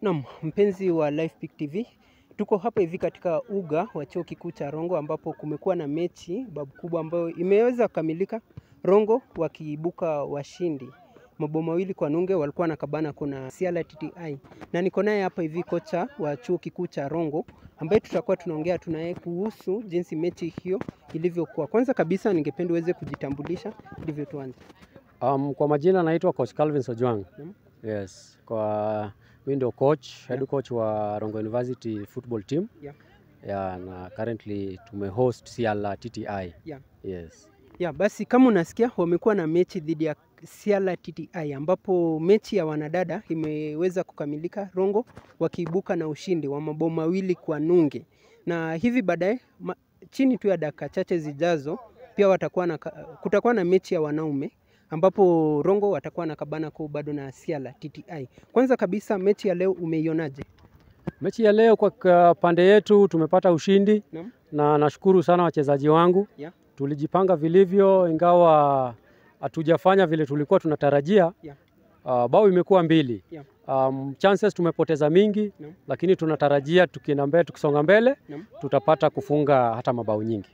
Naam, mpenzi wa LifePick TV, tuko hapa hivi katika uga wa chuo kikuu cha Rongo ambapo kumekuwa na mechi babu kubwa ambayo imeweza kukamilika. Rongo wakiibuka washindi mabao 2 kwa nunge, walikuwa na kabana kuna Siala TTI, na niko naye hapa hivi kocha wa chuo kikuu cha Rongo ambaye tutakuwa tunaongea tunaye kuhusu jinsi mechi hiyo ilivyokuwa. Kwanza kabisa ningependa uweze kujitambulisha ndivyo tuanze. Kwa majina naitwa Coach Calvin Sojwang. Yes, kwa mimi ndio coach, head coach wa Rongo University football team. Na currently tumehost Siala TTI. Yes. Basi kama unasikia wamekuwa na mechi dhidi ya Siala TTI ambapo mechi ya wanadada imeweza kukamilika, Rongo wakiibuka na ushindi wa mabao 2 kwa nunge. Na hivi baadaye chini tu ya dakika chache zijazo pia kutakuwa na mechi ya wanaume ambapo Rongo watakuwa na kabana kwa bado na Siala TTI. Kwanza kabisa mechi ya leo umeionaje? Mechi ya leo kwa pande yetu tumepata ushindi na nashukuru sana wachezaji wangu. Tulijipanga vilivyo ingawa hatujafanya vile tulikuwa tunatarajia. Bao imekuwa 2. Chances tumepoteza mingi, lakini tunatarajia tukisonga mbele tutapata kufunga hata mabao nyingi.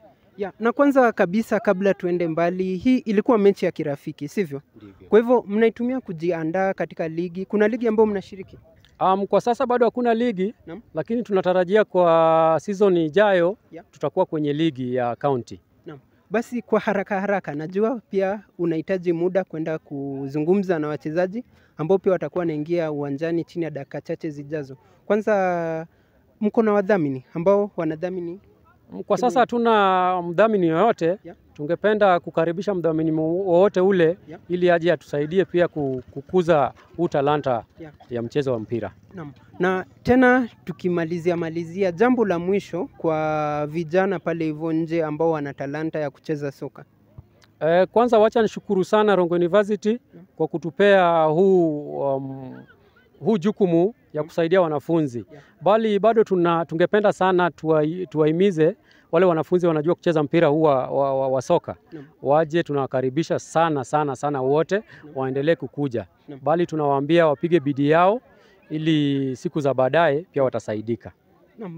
Na kwanza kabisa kabla tuende mbali, hii ilikuwa mechi ya kirafiki, sivyo? Kwa hivyo mnaitumia kujiandaa katika ligi. Kuna ligi ambayo mnashiriki? Kwa sasa bado hakuna ligi, lakini tunatarajia kwa season ijayo tutakuwa kwenye ligi ya county. Basi kwa haraka najua pia unahitaji muda kwenda kuzungumza na wachezaji ambao pia watakuwa wanaingia uwanjani chini ya dakika chache zijazo. Kwanza mko na wadhamini ambao wanadhamini? Kwa sasa hatuna mdhamini yoyote. Tungependa kukaribisha mdhamini wowote ule ili aje atusaidie pia kukuza talanta ya mchezo wa mpira. Na tena tukimalizia jambo la mwisho kwa vijana pale hivyo nje ambao wana talanta ya kucheza soka. Kwanza wacha nishukuru sana Rongo University kwa kutupea huu jukumu ya kusaidia wanafunzi. Bali bado tungependa sana tuwahimize wale wanafunzi wanajua kucheza mpira huu wa soka. Waje, tunawakaribisha sana wote waendelee kukuja. Bali tunawaambia wapige bidii yao ili siku za baadaye pia watasaidika.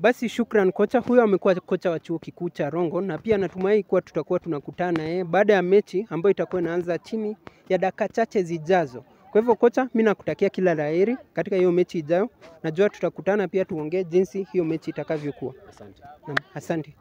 Basi shukran kocha. Huyo amekuwa kocha wa chuo kikuu cha Rongo, na pia natumai kuwa tutakuwa tunakutana baada ya mechi ambayo itakuwa inaanza chini ya dakika chache zijazo. Kwa hivyo kocha, mimi nakutakia kila laheri katika hiyo mechi ijayo. Najua tutakutana pia tuongee jinsi hiyo mechi itakavyokuwa. Asante. Asante.